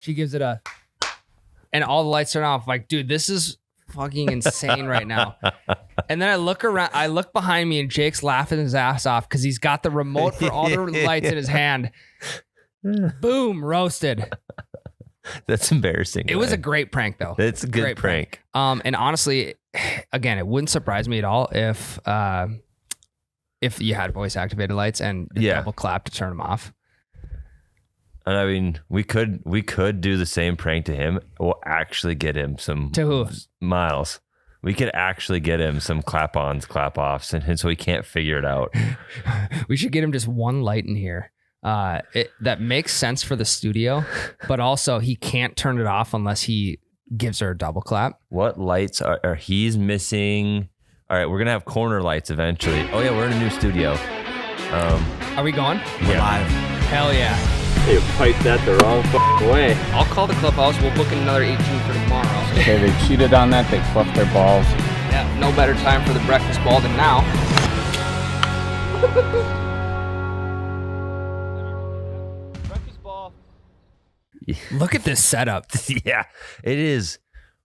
She gives it a, and all the lights turn off. Like, dude, this is fucking insane right now. And then I look around, I look behind me, and Jake's laughing his ass off because he's got the remote for all the lights in his hand. Boom, roasted. That's embarrassing. It was a great prank, though. It's a good prank. And honestly, again, it wouldn't surprise me at all if you had voice activated lights and double clap to turn them off. And I mean, we could do the same prank to him. We'll actually get him some Miles. We could actually get him some clap-ons, clap-offs, and so he can't figure it out. We should get him just one light in here. That makes sense for the studio, but also he can't turn it off unless he gives her a double clap. What lights are he's missing? All right, we're gonna have corner lights eventually. Oh yeah, we're in a new studio. Are we going? We're live. Hell yeah. They piped that the wrong way. I'll call the clubhouse. We'll book another 18 for tomorrow. Okay, they cheated on that. They fluffed their balls. Yeah, no better time for the breakfast ball than now. Breakfast ball. Look at this setup. Yeah, it is.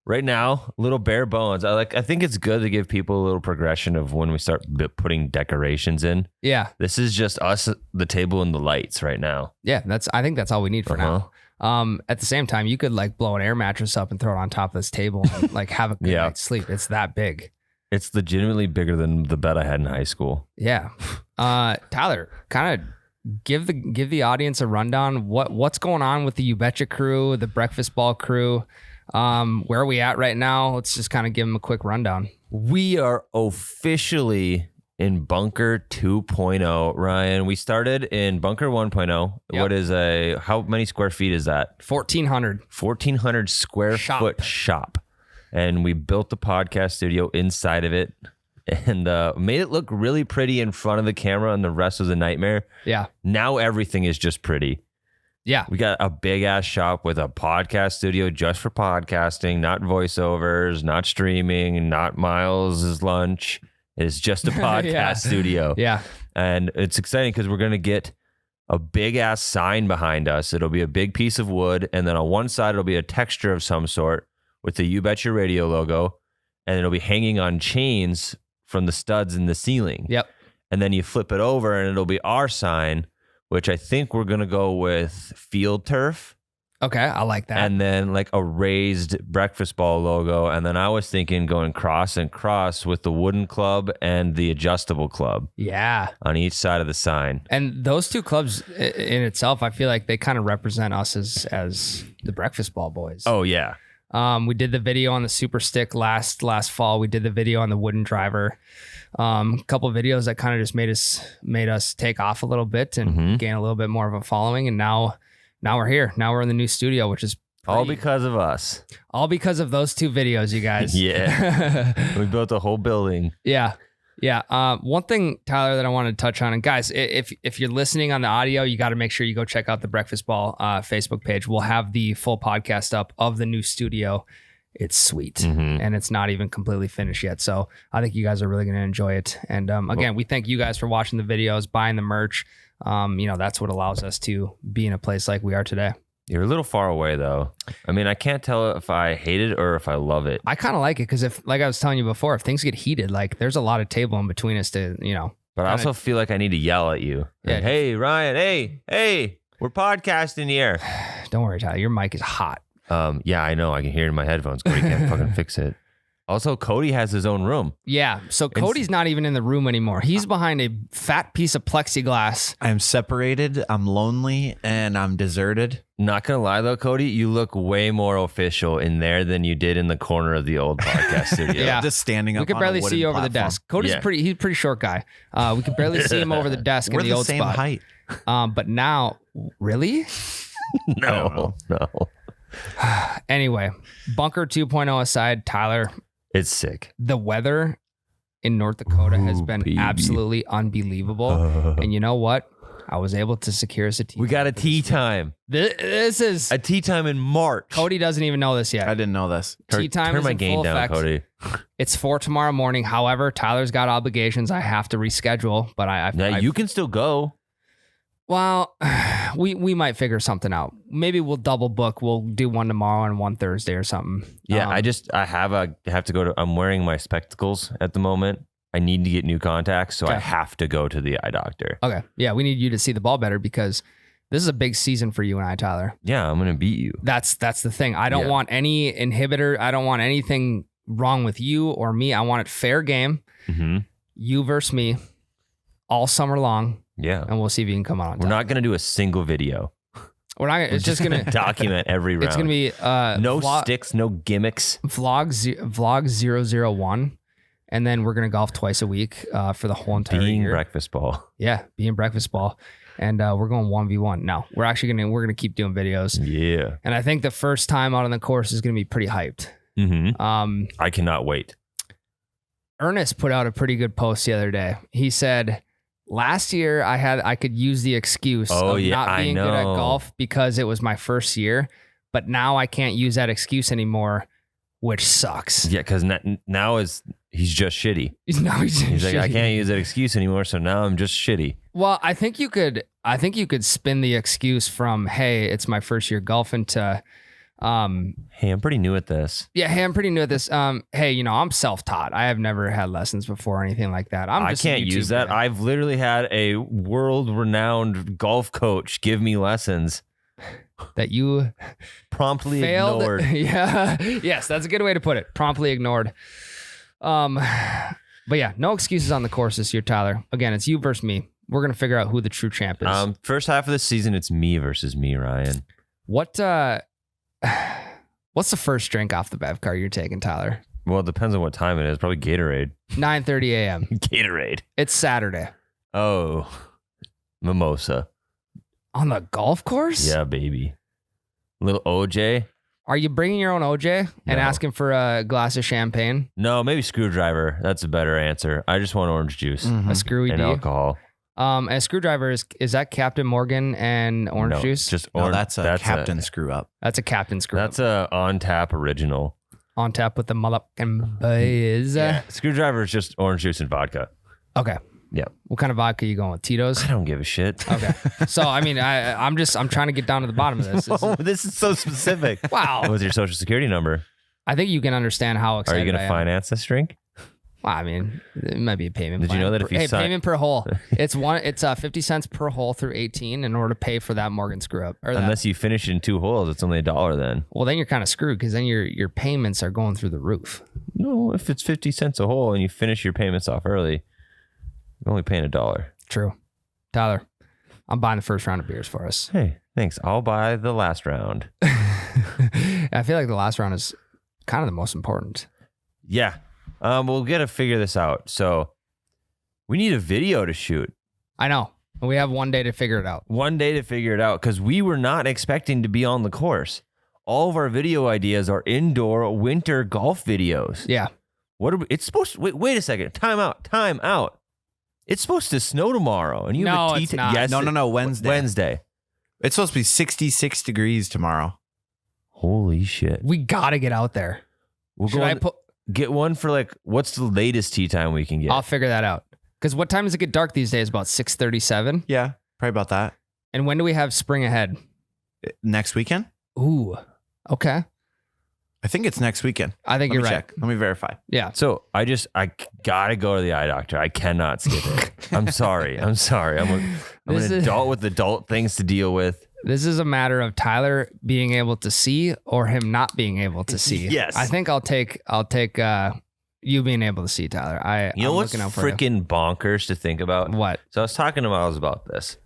Right now, little bare bones. I think it's good to give people a little progression of when we start putting decorations in. Yeah. This is just us, the table, and the lights right now. Yeah, I think that's all we need for now. At the same time, you could like blow an air mattress up and throw it on top of this table and like have a good night's sleep. It's that big. It's legitimately bigger than the bed I had in high school. Yeah. Tyler, kind of give the audience a rundown. What's going on with the You Betcha crew, the Breakfast Ball crew? Where are we at right now? Let's just kind of give them a quick rundown. We are officially in Bunker 2.0, Ryan. We started in Bunker 1.0. Yep. What is how many square feet is that? 1,400. 1,400 square foot shop. And we built the podcast studio inside of it and made it look really pretty in front of the camera, and the rest was a nightmare. Yeah. Now everything is just pretty. Yeah. We got a big ass shop with a podcast studio just for podcasting, not voiceovers, not streaming, not Miles' lunch. It's just a podcast studio. Yeah. And it's exciting because we're going to get a big ass sign behind us. It'll be a big piece of wood. And then on one side, it'll be a texture of some sort with the You Bet Your Radio logo. And it'll be hanging on chains from the studs in the ceiling. Yep. And then you flip it over and it'll be our sign, which I think we're going to go with field turf. Okay, I like that. And then like a raised breakfast ball logo. And then I was thinking going cross and cross with the wooden club and the adjustable club. Yeah. On each side of the sign. And those two clubs in itself, I feel like they kind of represent us as the Breakfast Ball boys. Oh, yeah. We did the video on the Super Stick last fall. We did the video on the wooden driver. A couple of videos that kind of just made us take off a little bit and gain a little bit more of a following. And now we're here. Now we're in the new studio, which is all because of us. All because of those two videos, you guys. Yeah. We built a whole building. Yeah. Yeah. One thing, Tyler, that I wanted to touch on, and guys, if you're listening on the audio, you got to make sure you go check out the Breakfast Ball Facebook page. We'll have the full podcast up of the new studio. It's sweet, and it's not even completely finished yet. So I think you guys are really going to enjoy it. And again, we thank you guys for watching the videos, buying the merch. That's what allows us to be in a place like we are today. You're a little far away, though. I mean, I can't tell if I hate it or if I love it. I kind of like it because like I was telling you before, if things get heated, like there's a lot of table in between us to, But I also feel like I need to yell at you. Yeah. Like, hey, Ryan, hey, we're podcasting here. Don't worry, Tyler. Your mic is hot. Yeah, I know. I can hear it in my headphones. Cody can't fucking fix it. Also, Cody has his own room. Yeah, so Cody's not even in the room anymore. He's behind a fat piece of plexiglass. I'm separated, I'm lonely, and I'm deserted. Not gonna lie though, Cody, you look way more official in there than you did in the corner of the old podcast studio. Yeah. Just standing up. We could barely see you over the desk. Cody's he's a pretty short guy. We could barely see him over the desk in the old spot. We're the same height. But now, really? No. Anyway, Bunker 2.0 aside, Tyler. It's sick. The weather in North Dakota has been absolutely unbelievable. And you know what? I was able to secure us a tea. We got a tea time. This is a tea time in March. Cody doesn't even know this yet. I didn't know this. Tea time is in full effect. Cody. It's for tomorrow morning. However, Tyler's got obligations. I have to reschedule, but you can still go. Well, we might figure something out. Maybe we'll double book. We'll do one tomorrow and one Thursday or something. Yeah, I have to go to. I'm wearing my spectacles at the moment. I need to get new contacts, so I have to go to the eye doctor. Okay. Yeah, we need you to see the ball better because this is a big season for you and I, Tyler. Yeah, I'm gonna beat you. That's the thing. I don't want any inhibitor. I don't want anything wrong with you or me. I want it fair game. Mm-hmm. You versus me all summer long. Yeah. And we'll see if you can come on. We're not going to do a single video. We're not. It's just going to document every round. It's going to be no sticks, no gimmicks. Vlog 001. And then we're going to golf twice a week for the whole entire being year. breakfast ball. Yeah, being breakfast ball. And we're going 1v1. No, we're going to keep doing videos. Yeah. And I think the first time out on the course is going to be pretty hyped. Mm-hmm. I cannot wait. Ernest put out a pretty good post the other day. He said, last year I could use the excuse of not being good at golf because it was my first year, but now I can't use that excuse anymore, which sucks. Yeah, because now he's just shitty. He's like, I can't use that excuse anymore, so now I'm just shitty. Well, I think you could spin the excuse from, hey, it's my first year golfing to hey, I'm pretty new at this. Yeah, hey, I'm pretty new at this. Hey, I'm self-taught. I have never had lessons before or anything like that. I can't use that. Guy. I've literally had a world-renowned golf coach give me lessons that you promptly failed. Ignored. Yeah. Yes, that's a good way to put it. Promptly ignored. But yeah, no excuses on the course this year, Tyler. Again, it's you versus me. We're gonna figure out who the true champ is. First half of the season, it's me versus me, Ryan. What's the first drink off the bev car you're taking, Tyler? Well, it depends on what time it is. Probably Gatorade. 9:30 a.m. Gatorade. It's Saturday. Oh, mimosa. On the golf course? Yeah, baby. Little OJ. Are you bringing your own OJ and asking for a glass of champagne? No, maybe screwdriver. That's a better answer. I just want orange juice. A screwy and D? alcohol. And a screwdriver is that Captain Morgan and orange juice? Just no, that's a Captain Screw Up. That's a Captain Screw Up. That's a on tap original. On tap with the motherfucking boys. Yeah. Screwdriver is just orange juice and vodka. Okay. Yeah. What kind of vodka are you going with? Tito's? I don't give a shit. Okay. So I mean, I'm trying to get down to the bottom of this. This is so specific. Wow. What's your social security number? I think you can understand how excited Are you going to finance this drink? Well, I mean, it might be a payment. Did you know that if you sign payment per hole, it's 50 cents per hole through 18 in order to pay for that Morgan screw up. Unless you finish in 2 holes, it's only $1 then. Well, then you're kind of screwed because then your payments are going through the roof. No, if it's 50 cents a hole and you finish your payments off early, you're only paying $1. True. Tyler, I'm buying the first round of beers for us. Hey, thanks. I'll buy the last round. I feel like the last round is kind of the most important. Yeah. We'll get to figure this out. So we need a video to shoot. I know. We have one day to figure it out. One day to figure it out because we were not expecting to be on the course. All of our video ideas are indoor winter golf videos. Yeah. What are we? It's supposed to wait a second. Time out. It's supposed to snow tomorrow, and you have a it's not. Yes, No. Wednesday. It's supposed to be 66 degrees tomorrow. Holy shit! We gotta get out there. We'll get one for what's the latest tee time we can get? I'll figure that out. Because what time does it get dark these days? About 6:37. Yeah, probably about that. And when do we have spring ahead? Next weekend? Ooh. Okay. I think it's next weekend. I think you're right. Check. Let me verify. Yeah. So I gotta go to the eye doctor. I cannot skip it. I'm sorry. I'm an adult with adult things to deal with. This is a matter of Tyler being able to see or him not being able to see. Yes. I think I'll take you being able to see, Tyler. You know what's freaking bonkers to think about? What? So I was talking to Miles about this.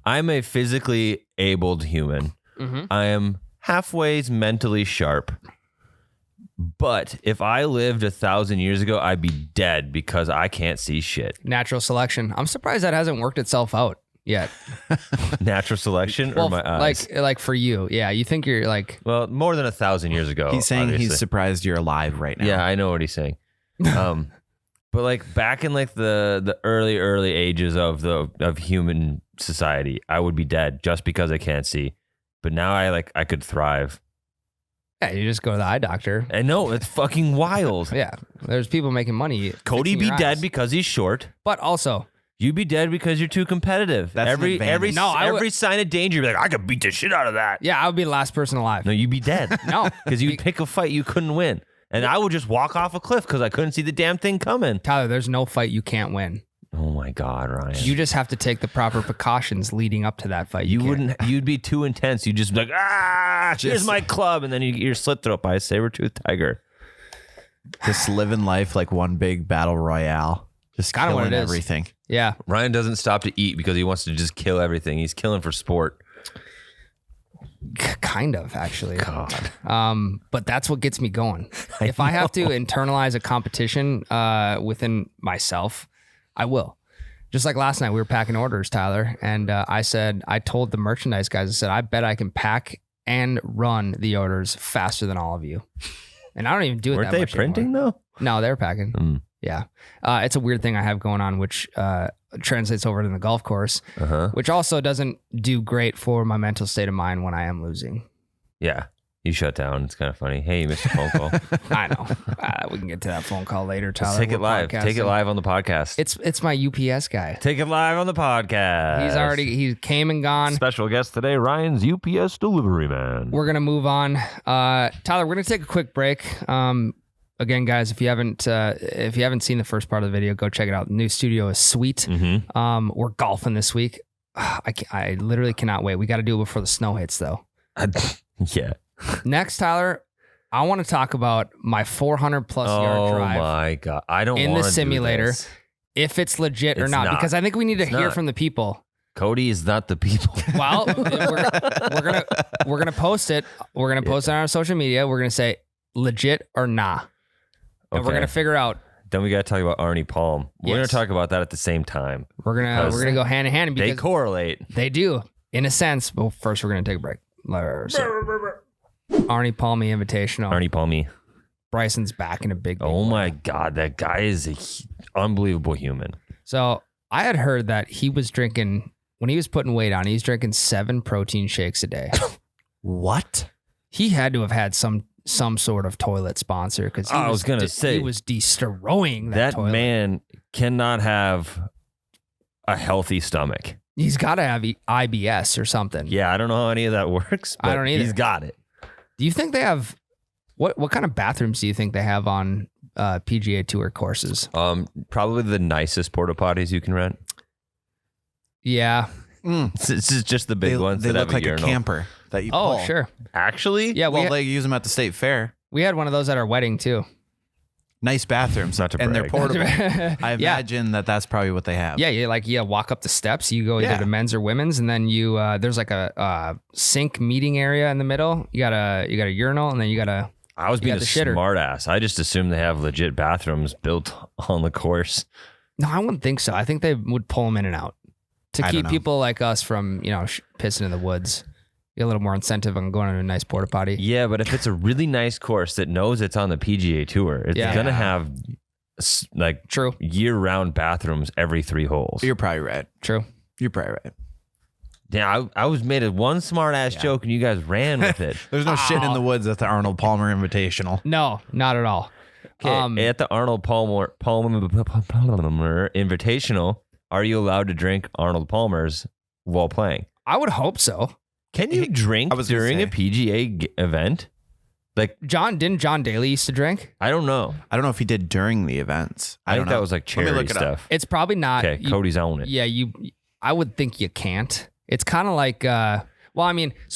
I'm a physically abled human. Mm-hmm. I am halfway mentally sharp. But if I lived 1,000 years ago, I'd be dead because I can't see shit. Natural selection. I'm surprised that hasn't worked itself out yet. Natural selection or my eyes? Like for you. Yeah. You think you're well, more than 1,000 years ago. He's saying obviously. He's surprised you're alive right now. Yeah, I know what he's saying. But back in the early ages of human society, I would be dead just because I can't see. But now I could thrive. Yeah, you just go to the eye doctor. I know, it's fucking wild. Yeah. There's people making money. Cody fixing be your dead eyes. because he's short. But also, You'd be dead because you're too competitive. That's an advantage. every sign of danger, you'd be like, I could beat the shit out of that. Yeah, I would be the last person alive. No, you'd be dead. No. Because you'd pick a fight you couldn't win. And I would just walk off a cliff because I couldn't see the damn thing coming. Tyler, there's no fight you can't win. Oh my God, Ryan. You just have to take the proper precautions leading up to that fight. You'd be too intense. You'd just be like, here's my club. And then you're slit throat by a saber-toothed tiger. Just living life like one big battle royale. Just Kinda what killing it is. everything. Yeah. Ryan doesn't stop to eat because he wants to just kill everything. He's killing for sport. Kind of, actually. God. But that's what gets me going. If I have to internalize a competition within myself, I will. Just like last night, we were packing orders, Tyler, and I told the merchandise guys, I said, I bet I can pack and run the orders faster than all of you. And I don't even do it Weren't that they much printing anymore. though? No, they're packing. Yeah. It's a weird thing I have going on, which translates over to the golf course, which also doesn't do great for my mental state of mind when I am losing. Yeah. You shut down. It's kind of funny. Hey, you missed a phone call. I know. We can get to that phone call later, Tyler. Let's take it We're live. Take it podcasting. live on the podcast. It's my UPS guy. Take it live on the podcast. He came and gone. Special guest today, Ryan's UPS delivery man. We're gonna move on. Tyler, we're gonna take a quick break. Again, guys, if you haven't seen the first part of the video, go check it out. The new studio is sweet. We're golfing this week. I literally cannot wait. We got to do it before the snow hits, though. Yeah. Next, Tyler, I want to talk about my 400+ yard drive Oh my God. I don't in want the to simulator, do this. if it's legit or It's not, not. because I think we need to It's hear not. from the people. Cody is not the people. Well, we're gonna post it. We're gonna post it on our social media. We're gonna say legit or nah, and we're Okay. gonna figure out. Then we got to talk about Arnie Palm. We're going Yes. to talk about that at the same time. We're gonna go hand in hand They because correlate. they do in a sense. But first, we're gonna take a break. Arnie Palmy Invitational. Arnie Palmy. Bryson's back in a big. Oh way. my God. That guy is an unbelievable human. So I had heard that he was drinking when he was putting weight on. He's drinking 7 protein shakes a day. What? He had to have had some sort of toilet sponsor because I was gonna say, he was destroying that toilet. man cannot have a healthy stomach. He's got to have IBS or something. Yeah, I don't know how any of that works, but I don't either. he's got it. Do you think they have what kind of bathrooms do you think they have on PGA Tour courses? Probably the nicest porta potties you can rent. Yeah. This is just the big ones They that look have like a urinal. camper that you Oh, pull. sure. Actually, Yeah. Well, they use them at the state fair. We had one of those at our wedding too. Nice bathrooms. Not to and they're brag. portable. I Yeah. imagine that's probably what they have. Yeah, you walk up the steps. You go either Yeah. to men's or women's, and then you there's like a sink meeting area in the middle. You got a urinal, and then you got a. I was You being got a the shitter. smart ass. I just assumed they have legit bathrooms built on the course. No, I wouldn't think so. I think they would pull them in and out to I keep don't know. people like us from pissing in the woods. Get a little more incentive on going on a nice porta potty. Yeah, but if it's a really nice course that knows it's on the PGA Tour, it's Yeah. gonna have like True. year-round bathrooms every 3 holes. You're probably right. True. You're probably right. Yeah, I was made a one smart ass joke and you guys ran with it. There's no shit in the woods at the Arnold Palmer Invitational. No, not at all. Okay, at the Arnold Palmer Invitational, are you allowed to drink Arnold Palmers while playing? I would hope so. Can you drink I was gonna during a say. PGA event? Like, John Daly used to drink? I don't know. I don't know if he did during the events. I don't think know. that was like Let me charity look it up. stuff. It's probably not. Okay, Cody's on it. Yeah, I would think you can't. It's kind of like, so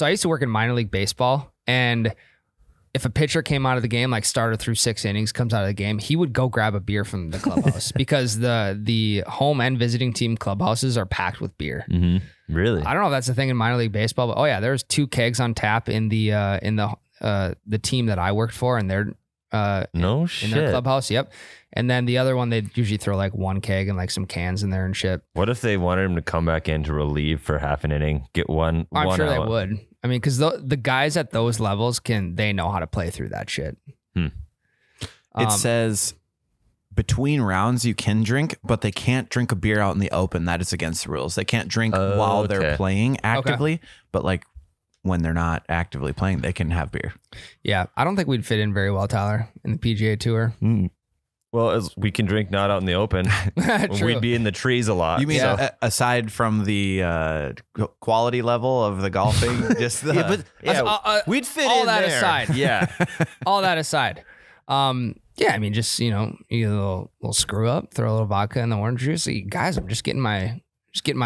I used to work in minor league baseball, and if a pitcher came out of the game, like started through 6 innings, comes out of the game, he would go grab a beer from the clubhouse because the home and visiting team clubhouses are packed with beer. Mm-hmm. Really? I don't know if that's the thing in minor league baseball, but there's 2 kegs on tap in the team that I worked for, and they're No in shit. their clubhouse. Yep. And then the other one, they usually throw like 1 keg and like some cans in there and shit. What if they wanted him to come back in to relieve for half an inning, get one? I'm one sure out? they would. I mean, because the guys at those levels they know how to play through that shit. It says between rounds you can drink, but they can't drink a beer out in the open. That is against the rules. They can't drink while they're Okay. playing actively, but like when they're not actively playing, they can have beer. Yeah, I don't think we'd fit in very well, Tyler, in the PGA Tour. Well, we can drink not out in the open. True. We'd be in the trees a lot. You mean so. aside from the quality level of the golfing, just the, we'd fit all in that there. aside. Yeah. All that aside. Yeah, I mean, just, you know, you get a little screw up, throw a little vodka in the orange juice. Guys, I'm just getting my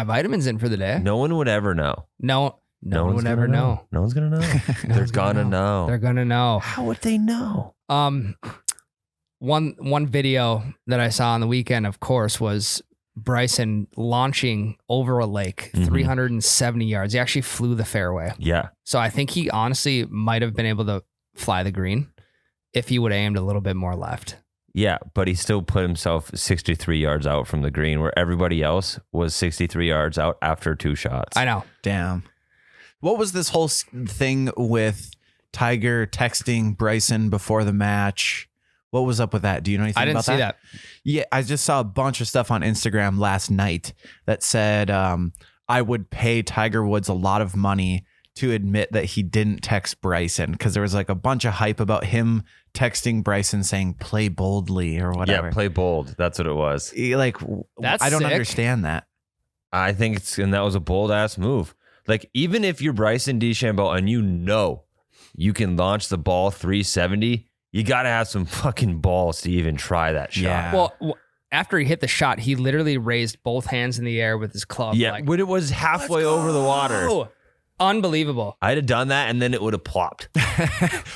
vitamins in for the day. No one would ever know. No one would ever know. No one's gonna know. They're gonna know. They're gonna know. How would they know? One video that I saw on the weekend, of course, was Bryson launching over a lake, 370 yards. He actually flew the fairway. Yeah. So I think he honestly might have been able to fly the green if he would have aimed a little bit more left. Yeah, but he still put himself 63 yards out from the green, where everybody else was 63 yards out after 2 shots. I know. damn. What was this whole thing with Tiger texting Bryson before the match? What was up with that? Do you know anything I didn't about see that. Yeah, I just saw a bunch of stuff on Instagram last night that said I would pay Tiger Woods a lot of money to admit that he didn't text Bryson, because there was like a bunch of hype about him texting Bryson saying play boldly or whatever. Yeah, play bold. That's what it was. Like, That's I don't sick. understand that. I think and that was a bold ass move. Like, even if you're Bryson DeChambeau and you know you can launch the ball 370, you got to have some fucking balls to even try that shot. Yeah. Well, after he hit the shot, he literally raised both hands in the air with his club. Yeah, like, when it was halfway over the water. oh, unbelievable. I'd have done that and then it would have plopped.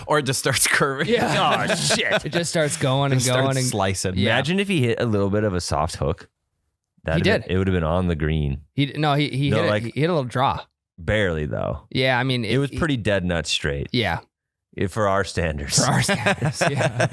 Or it just starts curving. Yeah. Oh, shit. It just starts going and Just going. starts And slicing. Yeah. Imagine if he hit a little bit of a soft hook. He did. It would have been on the green. he hit a little draw. Barely, though. Yeah, I mean. It was pretty dead nut straight. Yeah. For our standards. For our standards, yeah.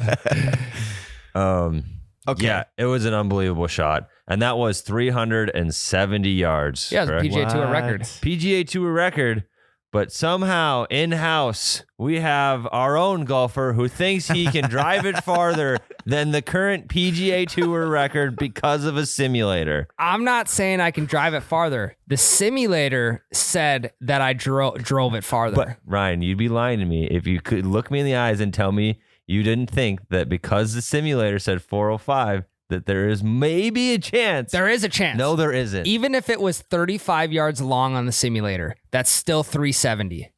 Okay. Yeah, it was an unbelievable shot. And that was 370 yards. Yeah, it was a correct? PGA Tour record. PGA Tour record. But somehow in-house, we have our own golfer who thinks he can drive it farther than the current PGA Tour record because of a simulator. I'm not saying I can drive it farther. The simulator said that I drove it farther. But Ryan, you'd be lying to me if you could look me in the eyes and tell me you didn't think that because the simulator said 405, that there is maybe a chance. There is a chance. No, there isn't. Even if it was 35 yards long on the simulator, that's still 370.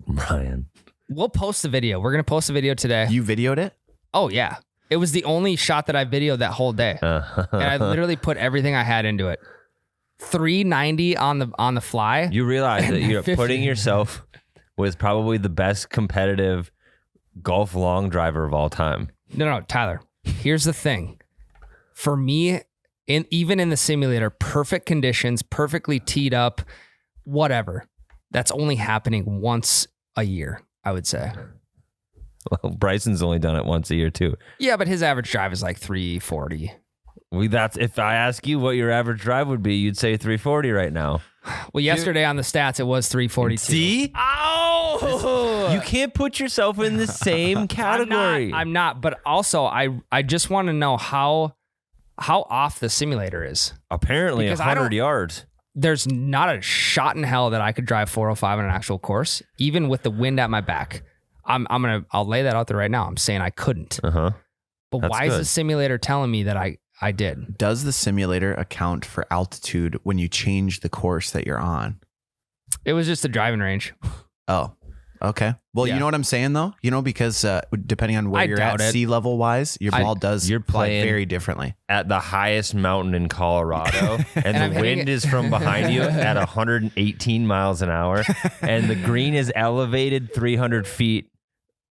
Ryan. We'll post the video. We're going to post the video today. You videoed it? Oh, yeah. It was the only shot that I videoed that whole day. And I literally put everything I had into it. 390 on the fly. You realize that you're 50. putting yourself with probably the best competitive golf long driver of all time. No, Tyler. Here's the thing. For me, even in the simulator, perfect conditions, perfectly teed up, whatever. That's only happening once a year, I would say. Well, Bryson's only done it once a year too. Yeah, but his average drive is like 340. That's if I ask you what your average drive would be, you'd say 340 right now. Well, yesterday on the stats, it was 342. See? Oh! You can't put yourself in the same category. I'm not. But also, I just want to know how off the simulator is. Apparently, Because 100 yards. There's not a shot in hell that I could drive 405 on an actual course, even with the wind at my back. I'll lay that out there right now. I'm saying I couldn't. Uh-huh. But That's why is good. the simulator telling me that I did? Does the simulator account for altitude when you change the course that you're on? It was just a driving range. Oh, okay. Well, Yeah. you know what I'm saying though? You know, because depending on where I you're doubt at it. sea level wise, your ball does You're fly playing- very differently. At the highest mountain in Colorado, and I'm the hitting wind it- is from behind you at 118 miles an hour, and the green is elevated 300 feet,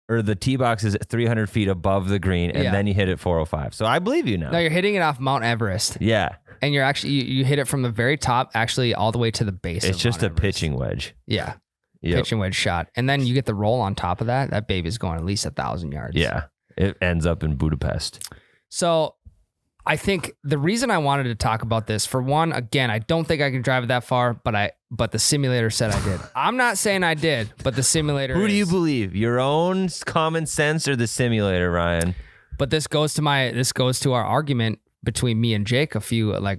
or the tee box is 300 feet above the green, and Yeah. then you hit it 405. So I believe you now. No, you're hitting it off Mount Everest, Yeah, and you're actually you hit it from the very top, actually all the way to the base. it's of just a Mount Everest. pitching wedge. Yeah, Yep. pitching wedge shot, and then you get the roll on top of that. That baby's going at least 1,000 yards. Yeah, it ends up in Budapest. So I think the reason I wanted to talk about this, for one, again, I don't think I can drive it that far, but the simulator said I did. I'm not saying I did, but the simulator Who do you is. believe? Your own common sense or the simulator, Ryan? But this goes to our argument between me and Jake a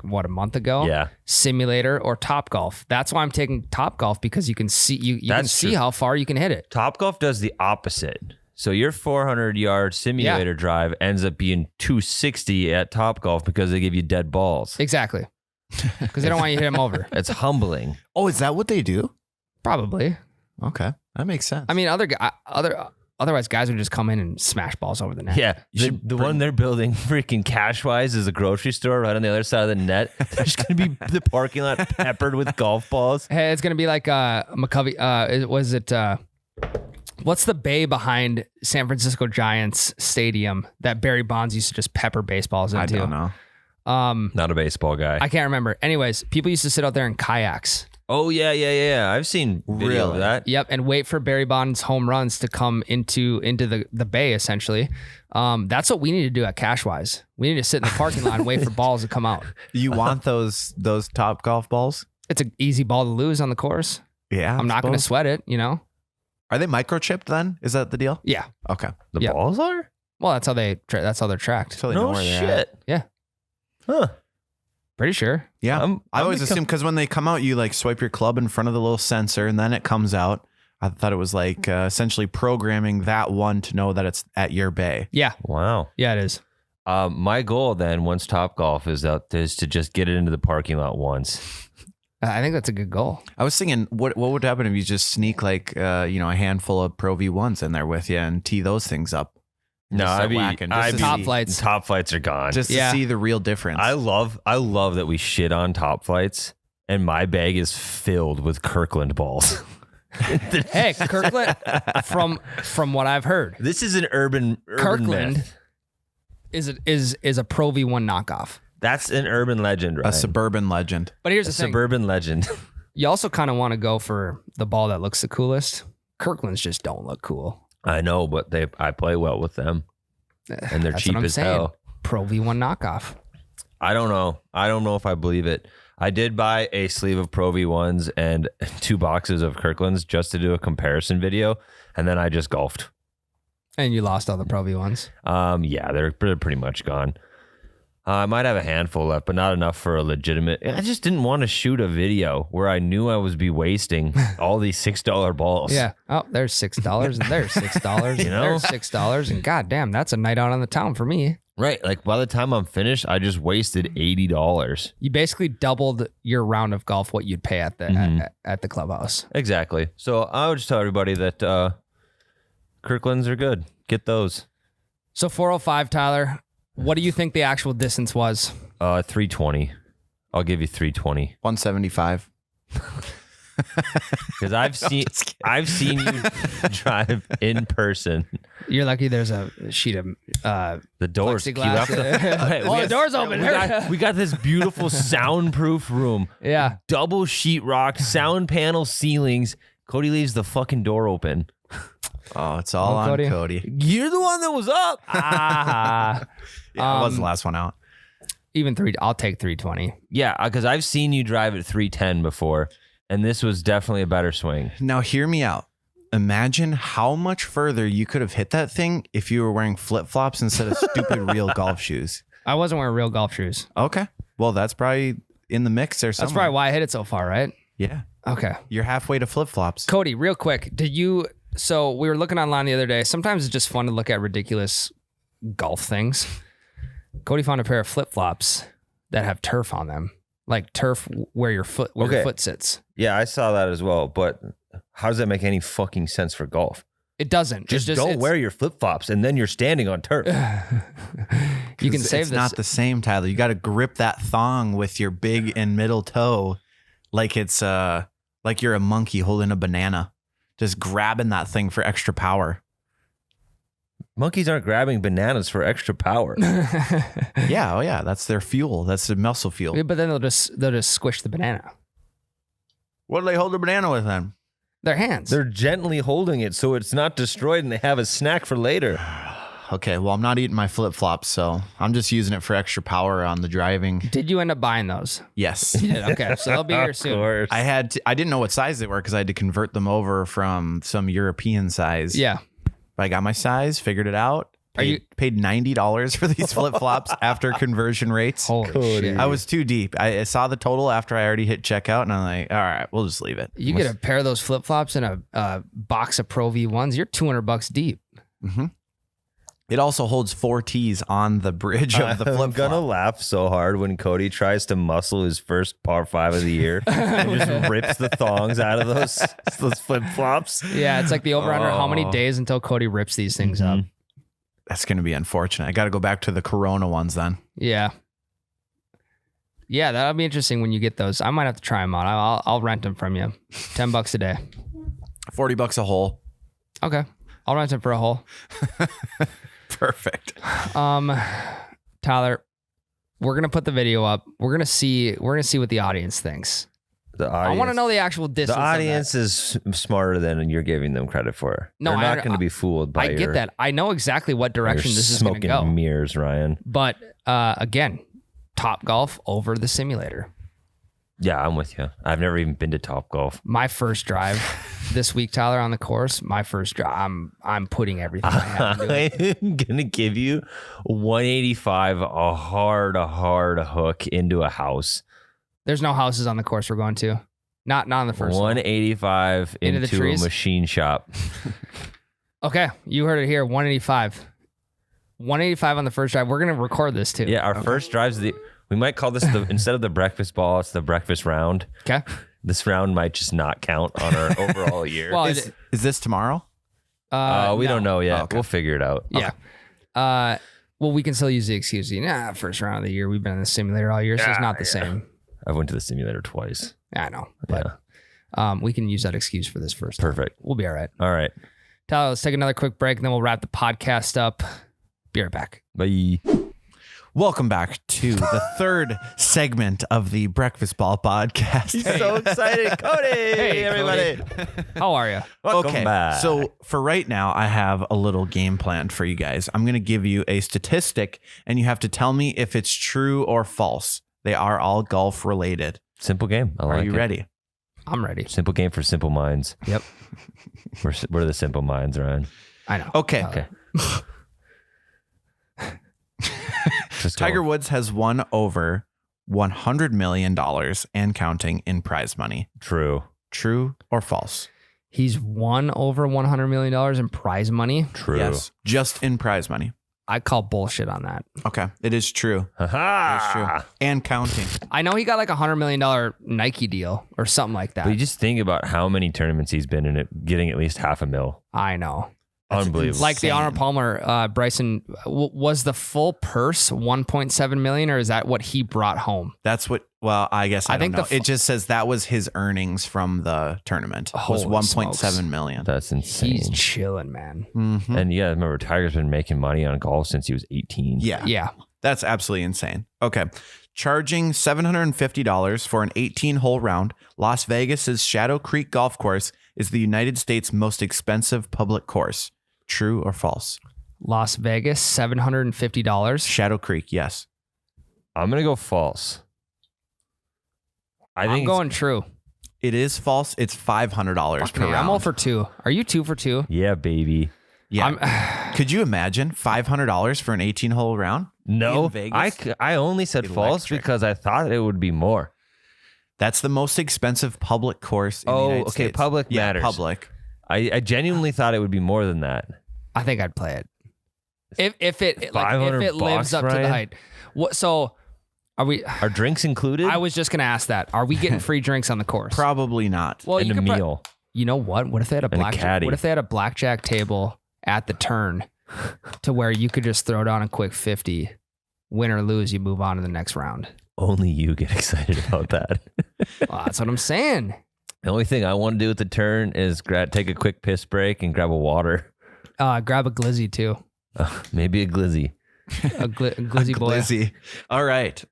month ago. Yeah. Simulator or Topgolf. That's why I'm taking Topgolf, because you can see you can That's see true. how far you can hit it. Topgolf does the opposite. So your 400-yard simulator drive ends up being 260 at Topgolf because they give you dead balls. Exactly. Because they don't want you to hit them over. It's humbling. Oh, is that what they do? Probably. Okay, that makes sense. I mean, otherwise guys would just come in and smash balls over the net. Yeah, the one they're building freaking cash-wise is a grocery store right on the other side of the net. There's going to be the parking lot peppered with golf balls. Hey, it's going to be like McCovey. What's the bay behind San Francisco Giants Stadium that Barry Bonds used to just pepper baseballs into? I don't know. Not a baseball guy. I can't remember. Anyways, people used to sit out there in kayaks. Oh, yeah. I've seen video of that. Yep, and wait for Barry Bonds' home runs to come into the bay, essentially. That's what we need to do at Cashwise. We need to sit in the parking lot and wait for balls to come out. You want those Top Golf balls? It's an easy ball to lose on the course. Yeah. I'm not going to sweat it, you know? Are they microchipped then? Is that the deal? Yeah. Okay. The Yep. balls are? Well, that's how they're tracked. So they know No where they're shit. at. Yeah. Huh. Pretty sure. Yeah. I always become- assume because when they come out, you like swipe your club in front of the little sensor and then it comes out. I thought it was like essentially programming that one to know that it's at your bay. Yeah. Wow. Yeah, it is. My goal then, once Topgolf is out, is to just get it into the parking lot once. I think that's a good goal. I was thinking, what would happen if you just sneak like a handful of Pro V1s in there with you and tee those things up? No, Just I'd be whacking, just to Top see- flights. Top flights are gone. just Yeah. to see the real difference. I love that we shit on top flights, and my bag is filled with Kirkland balls. Hey, Kirkland, from what I've heard, This is an urban Kirkland myth. is a Pro V1 knockoff. That's an urban legend, right? a suburban legend. But here's A the thing. suburban legend. You also kind of want to go for the ball that looks the coolest. Kirkland's just don't look cool. I know, but I play well with them, and they're That's cheap what I'm as saying. hell. Pro V1 knockoff. I don't know if I believe it. I did buy a sleeve of Pro V1s and 2 boxes of Kirklands just to do a comparison video, and then I just golfed. And you lost all the Pro V1s. Yeah, they're pretty much gone. I might have a handful left, but not enough for a legitimate. I just didn't want to shoot a video where I knew I would be wasting all these $6 balls. Yeah. Oh, there's $6 and there's $6 You know? and there's $6 and goddamn, that's a night out on the town for me. Right. Like by the time I'm finished, I just wasted $80. You basically doubled your round of golf what you'd pay at the at the clubhouse. Exactly. So I would just tell everybody that Kirklands are good. Get those. So 405, Tyler, what do you think the actual distance was? 320. I'll give you 320 175. because I've seen you drive in person. You're lucky there's a sheet of The doors. plexiglass. Hey, Oh, the door's open. We got this beautiful soundproof room. Yeah. Double sheetrock, sound panel ceilings. Cody leaves the fucking door open. Oh, it's all Oh, on Cody. Cody. You're the one that was up. Ah. Yeah, I was the last one out. Even I'll take 320. Yeah, because I've seen you drive at 310 before, and this was definitely a better swing. Now, hear me out. Imagine how much further you could have hit that thing if you were wearing flip-flops instead of stupid real golf shoes. I wasn't wearing real golf shoes. Okay. Well, that's probably in the mix there somewhere. That's probably why I hit it so far, right? Yeah. Okay. You're halfway to flip-flops. Cody, real quick, so we were looking online the other day. Sometimes it's just fun to look at ridiculous golf things. Cody found a pair of flip-flops that have turf on them, like turf where your foot sits. Yeah, I saw that as well, but how does that make any fucking sense for golf? It doesn't. Just It's don't wear your flip-flops, and then you're standing on turf. You can save It's this. not the same, Tyler. You got to grip that thong with your big and middle toe like it's like you're a monkey holding a banana, just grabbing that thing for extra power. Monkeys aren't grabbing bananas for extra power. Yeah, oh yeah, that's their fuel. That's the muscle fuel. But then they'll just squish the banana. What do they hold the banana with then? Their hands. They're gently holding it so it's not destroyed, and they have a snack for later. Okay, well, I'm not eating my flip-flops, so I'm just using it for extra power on the driving. Did you end up buying those? Yes. Yeah, okay, so they'll be here Of soon. course. I didn't know what size they were because I had to convert them over from some European size. Yeah. But I got my size, figured it out. Are you- paid $90 for these flip-flops after conversion rates? Holy shit. I was too deep. I saw the total after I already hit checkout, and I'm like, all right, we'll just leave it. You get a pair of those flip-flops and a box of Pro V1s, you're $200 deep. Mm-hmm. It also holds 4 tees on the bridge of the flip-flop. I'm gonna laugh so hard when Cody tries to muscle his first par 5 of the year and just rips the thongs out of those flip-flops. Yeah, it's like the over-under. How many days until Cody rips these things up? That's going to be unfortunate. I got to go back to the Corona ones then. Yeah. Yeah, that'll be interesting when you get those. I might have to try them out. I'll rent them from you. $10 a day. $40 a hole. Okay. I'll rent them for a hole. Perfect. Tyler, we're gonna put the video up. We're gonna see what the audience thinks. I want to know the actual distance. The audience is smarter than you're giving them credit for. No, they're not going to be fooled by I get that. I know exactly what direction this is going to go. Mirrors, Ryan. But again, Top Golf over the simulator. Yeah, I'm with you. I've never even been to Top Golf. My first drive this week, Tyler, on the course. My first drive. I'm putting everything I have into it. I'm gonna give you 185, a hard hook into a house. There's no houses on the course we're going to. Not on the first 185 into the trees? a machine shop. Okay, you heard it here. 185. 185 on the first drive. We're gonna record this too. Yeah, our first drive's we might call this instead of the breakfast ball, it's the breakfast round. Okay. This round might just not count on our overall year. Well, Is this tomorrow? We don't know yet. Oh, okay. We'll figure it out. Yeah. Well, we can still use the excuse. First round of the year. We've been in the simulator all year, so it's not the same. I went to the simulator twice. Yeah, I know. But we can use that excuse for this first time. Perfect. We'll be all right. All right. Tyler, let's take another quick break, and then we'll wrap the podcast up. Be right back. Bye. Welcome back to the third segment of the Breakfast Ball podcast. He's so excited. Cody, Hey, everybody. How are you? Welcome back. So for right now, I have a little game plan for you guys. I'm going to give you a statistic, and you have to tell me if it's true or false. They are all golf related. Simple game. Are you ready? I'm ready. Simple game for simple minds. Yep. We're the simple minds, Ryan. I know. Okay. Just go. Tiger Woods has won over $100 million and counting in prize money. True. True or false? He's won over $100 million in prize money. True. Yes. Just in prize money. I call bullshit on that. Okay. It is true. Ha-ha. It is true. And counting. I know he got like $100 million Nike deal or something like that. But you just think about how many tournaments he's been in it, getting at least $500,000. I know. Unbelievable. Like the Arnold Palmer, Bryson, was the full purse 1.7 million, or is that what he brought home? That's what, well, I guess I don't think know. It just says that was his earnings from the tournament. Was Holy 1.7 million. That's insane. He's chilling, man. Mhm. And yeah, remember, Tiger's been making money on golf since he was 18. Yeah. Yeah. That's absolutely insane. Okay. Charging $750 for an 18-hole round, Las Vegas's Shadow Creek Golf Course is the United States' most expensive public course. True or false? Las Vegas, $750. Shadow Creek, yes. I'm going to go false. I'm going true. It is false. It's $500 per Okay, round. I'm all for 2. Are you 2 for 2? Yeah, baby. Yeah. Could you imagine $500 for an 18-hole round? No, In Vegas? I only said false Electric. because I thought it would be more. That's the most expensive public course in the United okay. States. Public matters. Public. I genuinely thought it would be more than that. I think I'd play it. If it lives up to the Ryan? height. What? So are we? Are drinks included? I was just gonna ask that. Are we getting free drinks on the course? Probably not. Well, and you a could meal. You know what? What if they had a And a blackjack? caddy. What if they had a blackjack table at the turn, to where you could just throw down a quick 50, win or lose, you move on to the next round. Only you get excited about that. Well, that's what I'm saying. The only thing I want to do at the turn is take a quick piss break and grab a water. Grab a glizzy too. Maybe a glizzy. A glizzy boy. Glizzy. All right.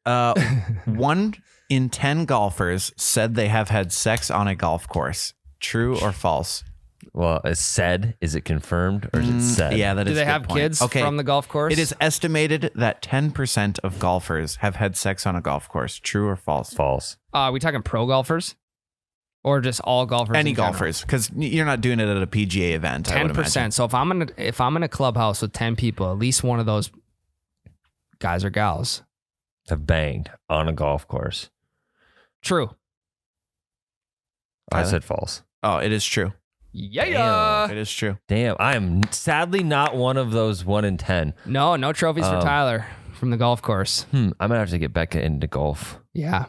1 in 10 golfers said they have had sex on a golf course. True or false? Well, it's said. Is it confirmed or is it said? Yeah, that Do is they a good have point. kids Okay. from the golf course? It is estimated that 10% of golfers have had sex on a golf course. True or false? False. Are we talking pro golfers? Or just all golfers? Any in general? golfers, because you're not doing it at a PGA event. I would imagine. 10%. So if I'm in a clubhouse with 10 people, at least one of those guys or gals. Have banged on a golf course. True. I Tyler? said false. Oh, it is true. Yeah. It is true. Damn, I am sadly not one of those 1 in 10. No trophies for Tyler from the golf course. I'm gonna have to get Becca into golf. Yeah.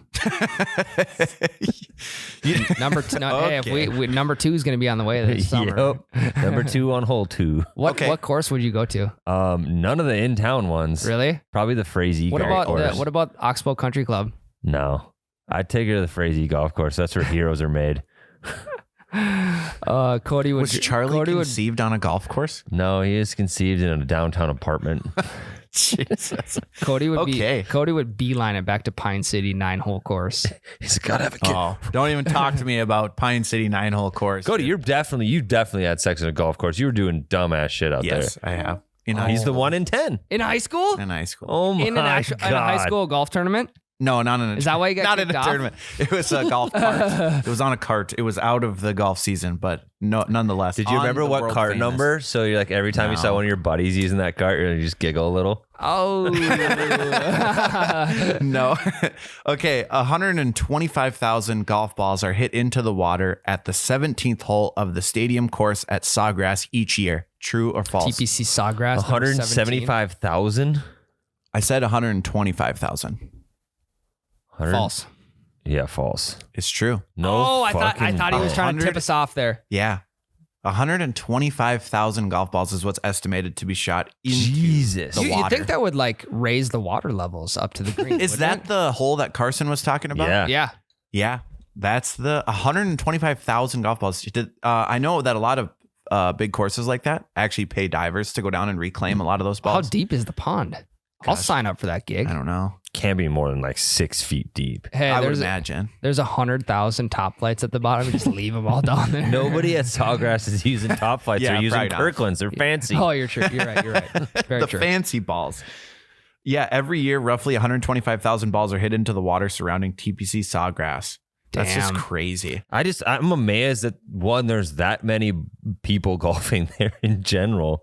Number two. Hey, if we number 2 is going to be on the way this summer. Yep. Number 2 on hole 2. What course would you go to? None of the in-town ones. Really? Probably the Frazee What course. what about Oxbow Country Club? No, I'd take her to the Frazee golf course. That's where heroes are made. Cody would. Was Charlie conceived on a golf course? No, he is conceived in a downtown apartment. Jesus. Cody would beeline it back to Pine City 9-hole course. He's gotta have a kid. Oh, don't even talk to me about Pine City 9-hole course. Cody, you definitely had sex in a golf course. You were doing dumbass shit out there. Yes, I have. He's the 1 in 10. In high school? In high school. Oh my In a high school golf tournament? No, not in a Is that why you got not in kicked a off? tournament. It was a golf cart. It was on a cart. It was out of the golf season, but nonetheless. Did you remember on the what world cart famous- number? So you're like, every time you saw No. one of your buddies using that cart, you're gonna just giggle a little. Oh. No. Okay, 125,000 golf balls are hit into the water at the 17th hole of the stadium course at Sawgrass each year. True or false? TPC Sawgrass. 175,000? I said 125,000. False. Yeah, false. It's true. No. Oh, I thought he was trying to tip 100 us off there. Yeah. 125,000 golf balls is what's estimated to be shot into Jesus. the You'd water. think that would like raise the water levels up to the green. Is that the hole that Carson was talking about? Yeah. Yeah. Yeah, that's the 125,000 golf balls. I know that a lot of big courses like that actually pay divers to go down and reclaim a lot of those How balls. deep is the pond? I'll sign up for that gig. I don't know. Can't be more than like 6 feet deep. Hey, I would there's imagine. there's 100,000 top flights at the bottom. Just leave them all down there. Nobody at Sawgrass is using top flights. Yeah, They're using probably not. Kirklands. They're fancy. Oh, you're true. You're right. You're right. Very The true. fancy balls. Yeah, every year, roughly 125,000 balls are hit into the water surrounding TPC Sawgrass. That's just Damn. crazy. I'm amazed that there's that many people golfing there in general.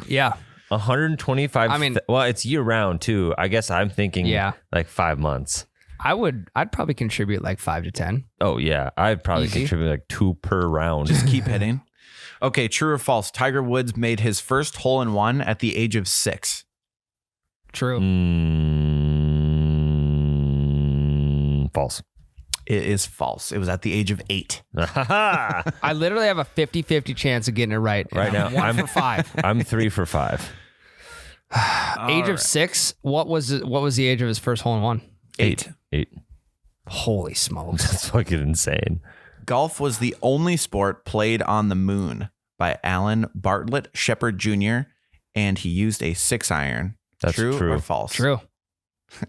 Yeah. 125. I mean- well, it's year round too. I guess I'm thinking like 5 months. I'd probably contribute like 5 to 10. Oh yeah. I'd probably Easy. contribute like 2 per round. Just keep hitting. Okay, true or false? Tiger Woods made his first hole-in-one at the age of 6. True. False. It is false. It was at the age of 8. I literally have a 50-50 chance of getting it right. And Right now, I'm 1 I'm- for 5. I'm 3 for 5. Age of 6. What was the age of his first hole in one? 8. 8. Holy smokes. That's fucking insane. Golf was the only sport played on the moon by Alan Bartlett Shepard Jr., and he used a 6-iron. That's true true. or false? True.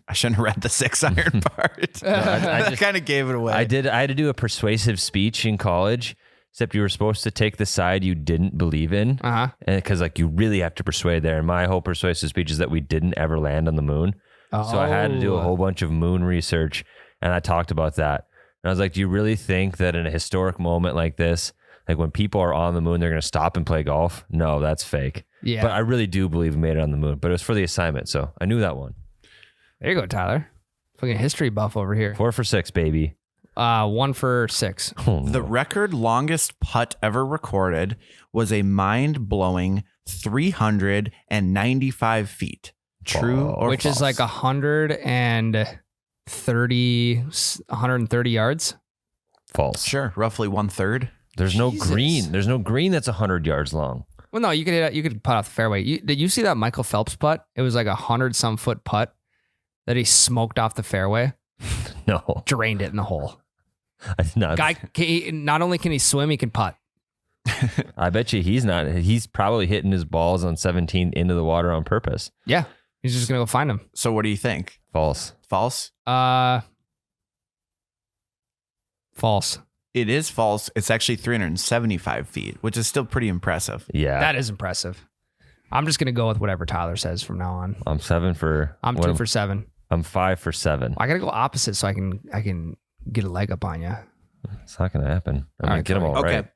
I shouldn't have read the 6-iron part. I just- kind of gave it away. I had to do a persuasive speech in college, except you were supposed to take the side you didn't believe in. Uh-huh. And because like you really have to persuade there. And my whole persuasive speech is that we didn't ever land on the moon. So I had to do a whole bunch of moon research, and I talked about that. And I was like, do you really think that in a historic moment like this, like when people are on the moon, they're going to stop and play golf? No, that's fake. Yeah. But I really do believe we made it on the moon. But it was for the assignment, so I knew that one. There you go, Tyler. Fucking history buff over here. 4 for 6, baby. 1 for 6. Oh, The no. record longest putt ever recorded was a mind-blowing 395 feet. True or Which false? is like 130 yards. False. Sure, roughly 1/3. There's no Jesus. green. There's no green that's 100 yards long. Well, no, you could putt off the fairway. Did you see that Michael Phelps putt? It was like 100-some foot putt that he smoked off the fairway, No, drained it in the hole. I did not. Not only can he swim, he can putt. I bet you he's not. He's probably hitting his balls on 17 into the water on purpose. Yeah, he's just gonna go find him. So what do you think? False. False? False. It is false. It's actually 375 feet, which is still pretty impressive. Yeah. That is impressive. I'm just gonna go with whatever Tyler says from now on. I'm 7 for. I'm 2 for 7. I'm 5 for 7. I gotta go opposite so I can get a leg up on you. It's not gonna happen. I'm All gonna right, get them all Okay. right.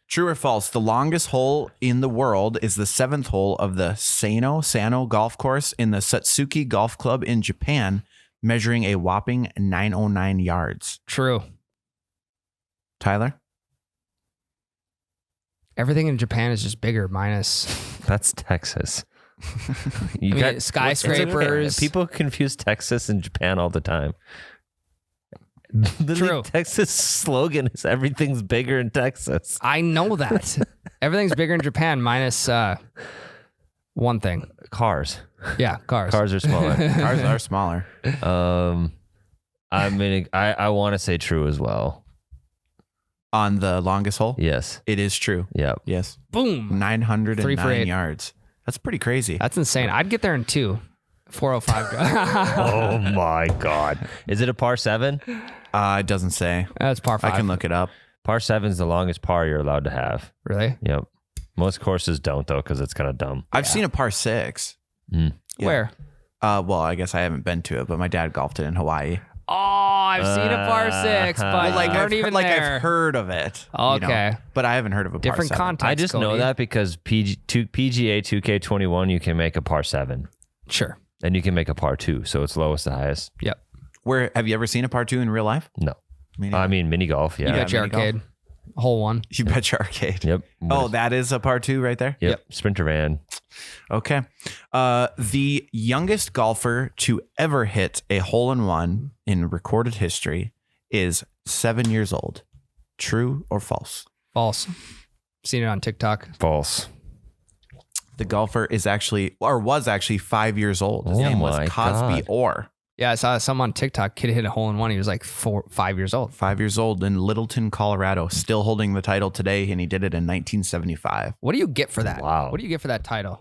True or false? The longest hole in the world is the 7th hole of the Sano golf course in the Satsuki Golf Club in Japan, measuring a whopping 909 yards. True. Tyler? Everything in Japan is just bigger, minus That's Texas. skyscrapers. People confuse Texas and Japan all the time. True. Texas slogan is everything's bigger in Texas. I know that. Everything's bigger in Japan, minus one thing. Cars. Yeah, cars. Cars are smaller. Cars are smaller. I mean, I want to say true as well. On the longest hole? Yes. It is true. Yep. Yes. Boom. 909 3 for 8. yards. That's pretty crazy. That's insane. I'd get there in 2. 405. Oh my God. Is it a par 7? It doesn't say. That's par 5. I can look it up. Par 7 is the longest par you're allowed to have. Really? Yep. Most courses don't though, because it's kind of dumb. I've seen a par 6. Mm. Yeah. Where? Well, I guess I haven't been to it, but my dad golfed it in Hawaii. Oh, I've seen a par 6, but Like you weren't even there. I've heard of it. you know, Okay. but I haven't heard of a Different par 7. context. I just know Cody. that because PGA 2K21, you can make a par 7. Sure. And you can make a par 2, so it's lowest to highest. Yep. Where have you ever seen a par 2 in real life? No. Me I mean, mini golf, yeah. You bet your mini golf. arcade. Hole 1. You bet your arcade. Yep. Oh, that is a par 2 right there? Yep. Sprinter van. Okay. The youngest golfer to ever hit a hole-in-one in recorded history is 7 years old. True or false? False. Seen it on TikTok. False. The golfer is actually, or was actually 5 years old. His Oh name was my Cosby God. Orr. Yeah, I saw some on TikTok. Kid hit a hole in one. He was like 5 years old. 5 years old in Littleton, Colorado. Still holding the title today, and he did it in 1975. What do you get for that? Wow. What do you get for that title?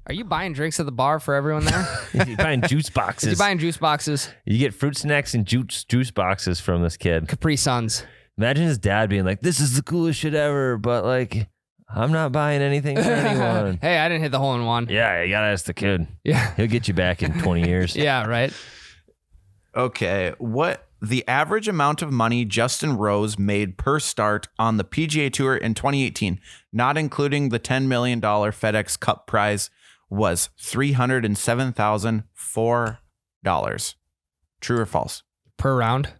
Are you buying drinks at the bar for everyone there? You're buying juice Are boxes. you buying juice boxes? You get fruit snacks and juice boxes from this kid. Capri Suns. Imagine his dad being like, "This is the coolest shit ever," but like, I'm not buying anything for anyone. Hey, I didn't hit the hole in one. Yeah, you gotta ask the kid. Yeah. He'll get you back in 20 years. Yeah, right. Okay, what the average amount of money Justin Rose made per start on the PGA Tour in 2018, not including the $10 million FedEx Cup prize, was $307,004. True or false? Per round.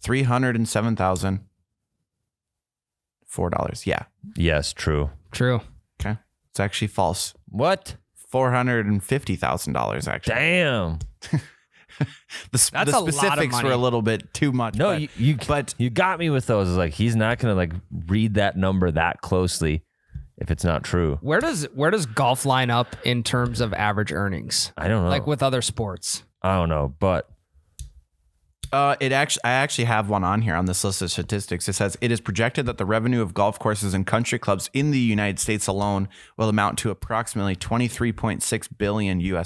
$307,004. Yeah. Yes, true. True. Okay. It's actually false. What? $450,000 actually. Damn. That's the a lot of specifics money. were a little bit too much. No, but, but you got me with those. It's like he's not gonna like read that number that closely if it's not true. Where does golf line up in terms of average earnings? I don't know. Like with other sports. I don't know, but I actually have one on here on this list of statistics. It says it is projected that the revenue of golf courses and country clubs in the United States alone will amount to approximately $23.6 billion by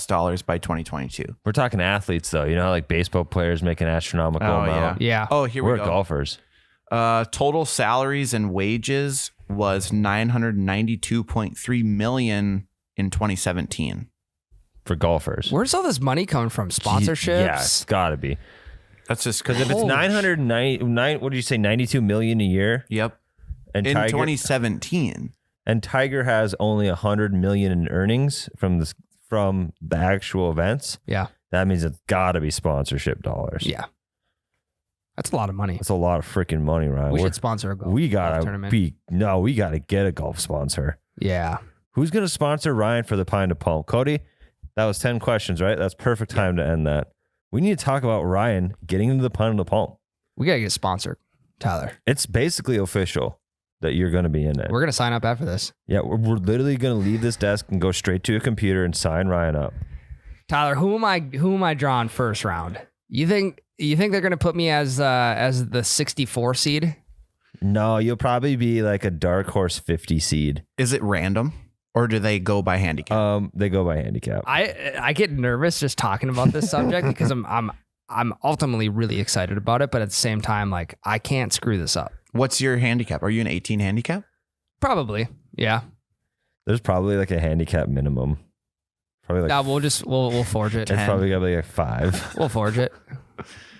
2022. we're talking athletes though. You know how like baseball players make an astronomical amount. Yeah. Oh, here we We're go. golfers. Total salaries and wages was $992.3 million in 2017. For golfers. Where's all this money coming from? Sponsorships? Yeah, it's gotta be. That's just Because if it's Holy 990, what did you say, 92 million a year? Yep. And In Tiger, 2017. and Tiger has only 100 million in earnings from the actual events. Yeah. That means it's gotta be sponsorship dollars. Yeah. That's a lot of money. That's a lot of freaking money, Ryan. We should sponsor a golf we gotta tournament. we gotta get a golf sponsor. Yeah. Who's gonna sponsor Ryan for the Pine to Palm? Cody, that was 10 questions, right? That's perfect time to end that. We need to talk about Ryan getting into the Pine to Palm. We got to get sponsored, Tyler. It's basically official that you're going to be in it. We're going to sign up after this. Yeah, we're literally going to leave this desk and go straight to a computer and sign Ryan up. Tyler, who am I drawing first round? You think they're going to put me as the 64 seed? No, you'll probably be like a dark horse 50 seed. Is it random or do they go by handicap? They go by handicap. I get nervous just talking about this subject because I'm ultimately really excited about it, but at the same time, like I can't screw this up. What's your handicap? Are you an 18 handicap? Probably, yeah. There's probably like a handicap minimum. Probably like We'll forge it. it's probably gonna be like 5. We'll forge it.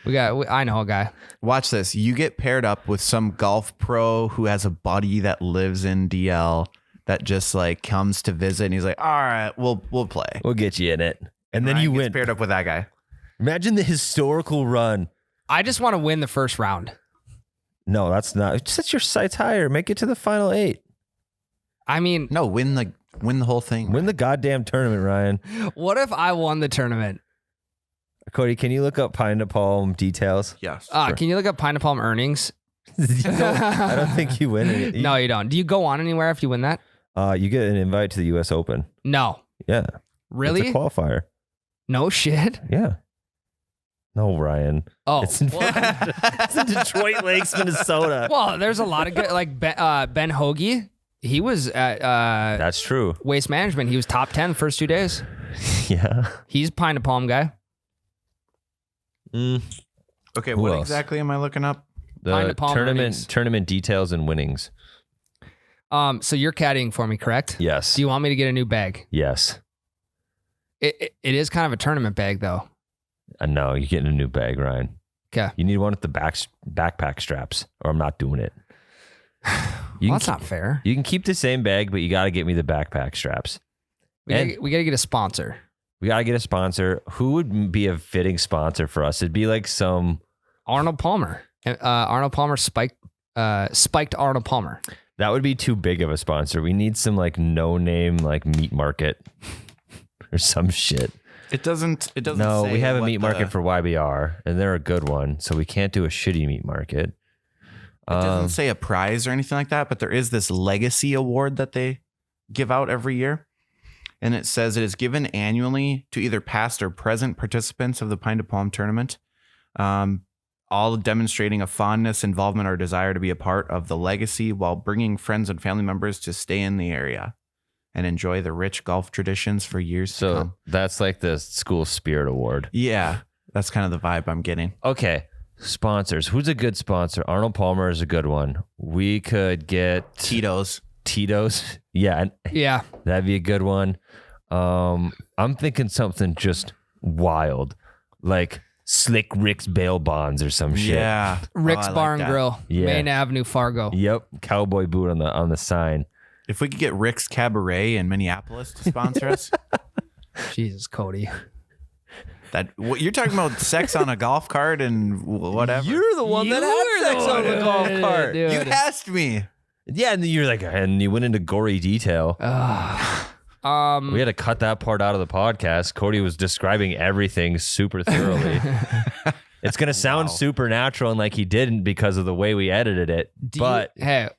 I know a guy. Watch this. You get paired up with some golf pro who has a buddy that lives in DL that just like comes to visit and he's like, all right, we'll play. We'll get you in it, and then Ryan you gets win. paired up with that guy. Imagine the historical run. I just want to win the first round. No, that's not. Set your sights higher. Make it to the final 8. I mean, No, win the whole thing. Win the goddamn tournament, Ryan. what if I won the tournament? Cody, can you look up Pine to Palm details? Yes. Can you look up Pine to Palm earnings? I don't think you win it. No, you don't. Do you go on anywhere if you win that? You get an invite to the U.S. Open. No. Yeah. Really? It's a qualifier. No shit. Yeah. No, Ryan. Oh. It's in, it's in Detroit Lakes, Minnesota. Well, there's a lot of good, like Ben Hoagie. He was at That's true. Waste Management. He was top 10 first 2 days. Yeah. He's Pine to Palm guy. Okay, Who what else? exactly am I looking up? Pine The to Palm earnings. tournament details and winnings. So you're caddying for me, correct? Yes. Do you want me to get a new bag? Yes. It is kind of a tournament bag, though. No, you're getting a new bag, Ryan. Okay. You need one with the backpack straps, or I'm not doing it. Well, that's not fair. You can keep the same bag, but you got to get me the backpack straps. We got to get a sponsor. We got to get a sponsor. Who would be a fitting sponsor for us? It'd be like some... Arnold Palmer. Arnold Palmer spiked Arnold Palmer. That would be too big of a sponsor. We need some like no-name like meat market or some shit. It doesn't. No, say we have a what meat market for YBR, and they're a good one, so we can't do a shitty meat market. It doesn't say a prize or anything like that, but there is this legacy award that they give out every year. And it says it is given annually to either past or present participants of the Pine to Palm tournament, all demonstrating a fondness, involvement, or desire to be a part of the legacy while bringing friends and family members to stay in the area and enjoy the rich golf traditions for years to So come. that's like the school spirit award. Yeah, that's kind of the vibe I'm getting. Okay, sponsors. Who's a good sponsor? Arnold Palmer is a good one. We could get Tito's. Tito's. Yeah, Yeah. that'd be a good one. I'm thinking something just wild, like Slick Rick's bail bonds or some shit. Yeah. Rick's Oh, I like Bar and that. Grill, Yeah. Main Avenue, Fargo. Yep, cowboy boot on the sign. If we could get Rick's Cabaret in Minneapolis to sponsor us, Jesus, Cody. what you're talking about sex on a golf cart and whatever. You're the one that had sex on the golf cart. Dude. You asked me. Yeah, and then you're like, and you went into gory detail. We had to cut that part out of the podcast. Cody was describing everything super thoroughly. It's gonna sound supernatural and like he didn't because of the way we edited it. Hey,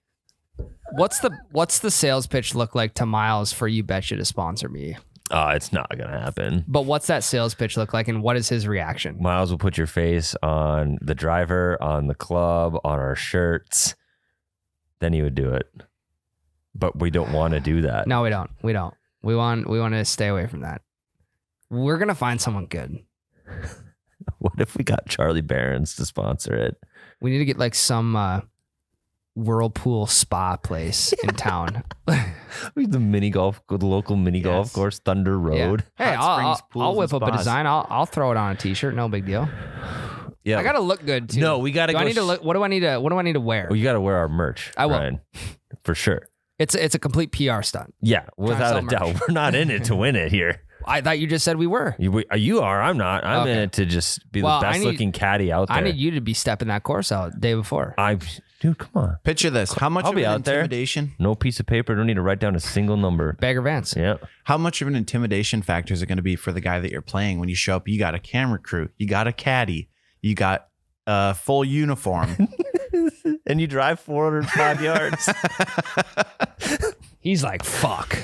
what's the sales pitch look like to Miles for You Betcha to sponsor me? It's not gonna happen. But what's that sales pitch look like, and what is his reaction? Miles will put your face on the driver, on the club, on our shirts. Then he would do it. But we don't want to do that. No, we don't. We don't. We want to stay away from that. We're gonna find someone good. What if we got Charlie Barron's to sponsor it? We need to get like some whirlpool spa place in town. The local mini golf course, Thunder Road. Hey, Hot Springs pools I'll whip and up a spas. design. I'll throw it on a t-shirt. No big deal. Yeah, I gotta look good too. No, we gotta Do go. I need to look? What do I need to wear? Well, you got to wear our merch. I will. Ryan, for sure. It's a complete PR stunt. Yeah, without sell a doubt. We're not in it to win it here. I thought you just said we were. You are. I'm not. I'm in Okay. it to just be Well, the I best need- looking caddy out there. I need you to be stepping that course out the day before. Dude, come on. Picture this. How much I'll of be an out there. intimidation? No piece of paper. Don't need to write down a single number. Bagger Vance. Yeah. How much of an intimidation factor is it going to be for the guy that you're playing when you show up? You got a camera crew. You got a caddy. You got a full uniform. And you drive 405 yards. He's like, fuck.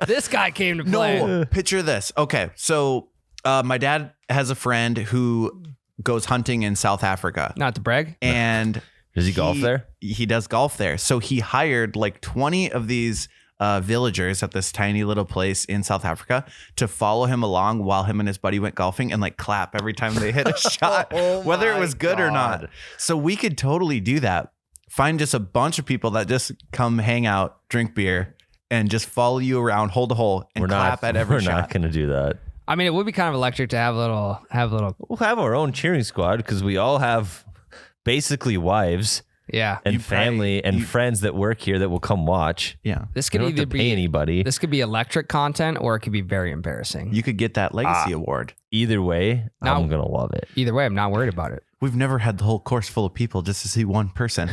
This guy came to play. No, picture this. Okay, so my dad has a friend who goes hunting in South Africa, Not to brag. and Does he golf there? He does golf there. So he hired like 20 of these villagers at this tiny little place in South Africa to follow him along while him and his buddy went golfing and like clap every time they hit a shot, whether it was good or not. So we could totally do that. Find just a bunch of people that just come hang out, drink beer, and just follow you around, hold a hole, and clap at every We're shot. not going to do that. I mean, it would be kind of electric to have a little. We'll have our own cheering squad because we all have basically wives Yeah. and You family probably- and you- friends that work here that will come watch. Yeah. This You could don't have either to pay be anybody. This could be electric content, or it could be very embarrassing. You could get that legacy award. Either way, Now- I'm going to love it. Either way, I'm not worried about it. We've never had the whole course full of people just to see one person.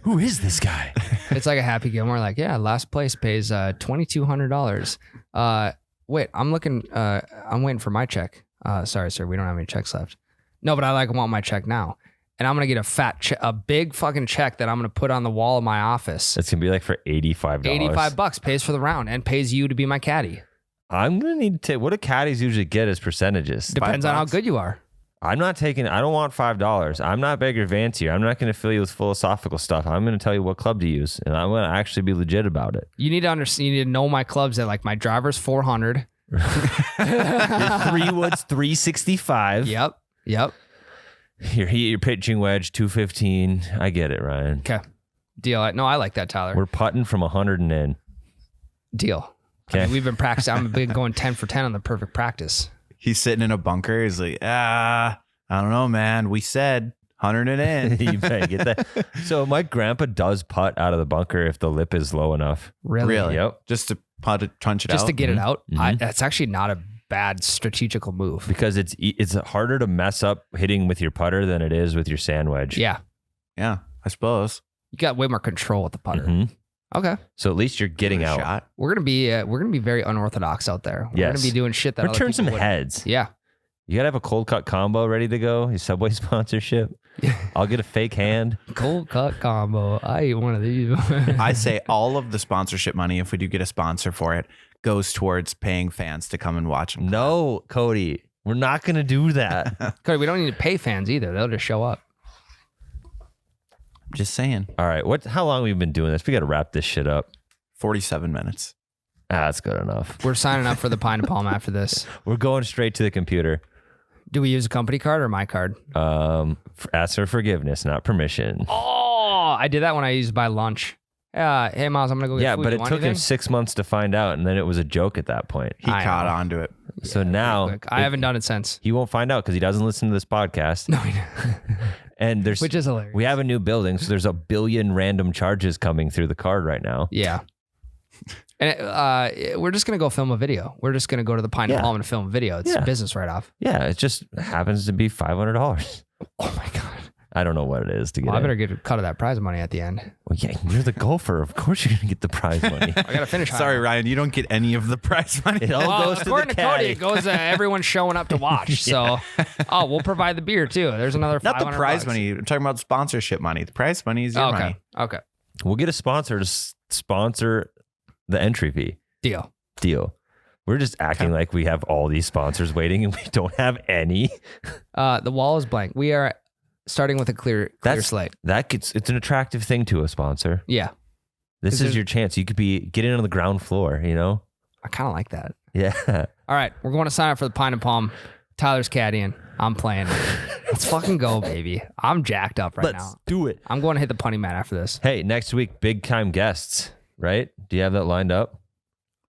Who is this guy? It's like a Happy Gilmore. Like, yeah, last place pays $2,200. Wait, I'm waiting for my check. Sorry, sir, we don't have any checks left. No, but I want my check now. And I'm going to get a big fucking check that I'm going to put on the wall of my office. It's going to be like for $85. $85 pays for the round and pays you to be my caddy. I'm going to need to, what do caddies usually get as percentages? Depends on how good you are. I don't want $5. I'm not Beggar Vance here. I'm not going to fill you with philosophical stuff. I'm going to tell you what club to use, and I'm going to actually be legit about it. You need to understand, you need to know my clubs that like my driver's 400. Your 3-wood's 365. Yep. Your pitching wedge 215. I get it, Ryan. Okay. Deal. No, I like that, Tyler. We're putting from 100 and in. Deal. Okay. I mean, we've been practicing. I've been going 10 for 10 on the perfect practice. He's sitting in a bunker. He's like, I don't know, man. We said 100 and in. You better get that. So my grandpa does putt out of the bunker if the lip is low enough. Really? Yep. Just to punch it out. Just to get it out. Mhm. That's actually not a bad strategical move. Because it's harder to mess up hitting with your putter than it is with your sand wedge. Yeah. Yeah, I suppose. You got way more control with the putter. Mhm. Okay. So at least you're getting Give it a out. shot. We're gonna be very unorthodox out there. We're Yes. gonna be doing shit that other Return some people wouldn't. heads. Yeah. You gotta have a cold cut combo ready to go. Your Subway sponsorship. I'll get a fake hand. Cold cut combo. I ate one of these. I say all of the sponsorship money, if we do get a sponsor for it, goes towards paying fans to come and watch them. No, Cody, we're not gonna do that. Cody, we don't need to pay fans either. They'll just show up. Just saying. All right, how long have we been doing this? We gotta wrap this shit up. 47 minutes. That's good enough. We're signing up for the Pine to Palm after this. We're going straight to the computer. Do we use a company card or my card? Ask for forgiveness, not permission. Oh, I did that when I used to buy lunch. Hey, Miles, I'm going to go get food. But You it want took him anything? 6 months to find out, and then it was a joke at that point. He I caught know. on to it. So now Quick. I haven't done it since. he won't find out because he doesn't listen to this podcast. No, I know. And there's Which is hilarious. we have a new building, so there's a billion random charges coming through the card right now. Yeah. And we're just going to go film a video. We're just going to go to the Pine to Palm and film a video. It's a business write-off. Yeah, it just happens to be $500. Oh, my God. I don't know what it is to get Well, I in. better get a cut of that prize money at the end. Well, yeah, you're the golfer. Of course you're going to get the prize money. I got to finish. Sorry, Ryan, you don't get any of the prize money. It all Well, goes to the according to Cody, caddy. it goes to everyone showing up to watch. So, we'll provide the beer too. There's another Not the $500. prize money. I'm talking about sponsorship money. The prize money is your Okay. money. Okay. We'll get a sponsor to sponsor the entry fee. Deal. We're just acting like we have all these sponsors waiting and we don't have any. The wall is blank. We are starting with a clear slate. It's an attractive thing to a sponsor. Yeah. This Is is there- your chance. You could get in on the ground floor, you know? I kind of like that. Yeah. All right. We're going to sign up for the Pine and Palm. Tyler's caddying. I'm playing. Let's fucking go, baby. I'm jacked up right now. do it. I'm going to hit the punting mat after this. Hey, next week, big time guests, right? Do you have that lined up?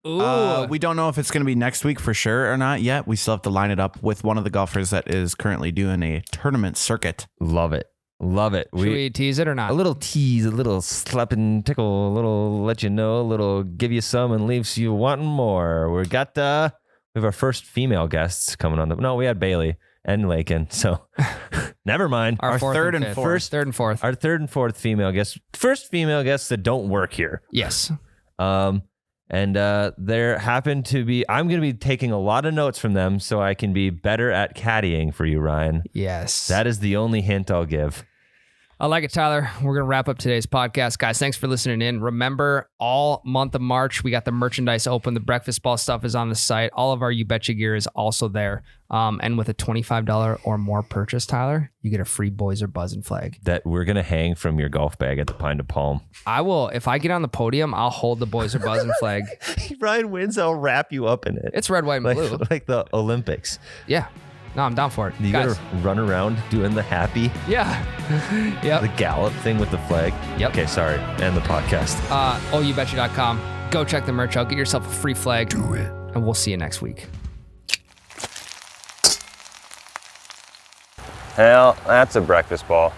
Ooh. We don't know if it's going to be next week for sure or not yet. We still have to line it up with one of the golfers that is currently doing a tournament circuit. Love it. Love it. Should we tease it or not? A little tease, a little slap and tickle, a little let you know, a little give you some and leaves you wanting more. We have our first female guests coming on. No, we had Bailey and Lakin. So never mind. Our fourth third and and fifth. fourth. Third and fourth. Our third and fourth female guests. First female guests that don't work here. Yes. And there happen to be, I'm going to be taking a lot of notes from them so I can be better at caddying for you, Ryan. Yes. That is the only hint I'll give. I like it, Tyler. We're going to wrap up today's podcast. Guys, thanks for listening in. Remember, all month of March, we got the merchandise open. The breakfast ball stuff is on the site. All of our You Betcha gear is also there. And with a $25 or more purchase, Tyler, you get a free Boys Are Buzzing flag. That we're going to hang from your golf bag at the Pine to Palm. I will, if I get on the podium, I'll hold the Boys Are Buzzing flag. Ryan wins, I'll wrap you up in it. It's red, white, and blue. Like the Olympics. Yeah. No, I'm down for it. You Guys, gotta run around doing the happy, yeah. Yep. the gallop thing with the flag. Yep. Okay, sorry. End the podcast. OUBetcha.com. Go check the merch out. Get yourself a free flag. Do it. And we'll see you next week. Hell, that's a breakfast ball.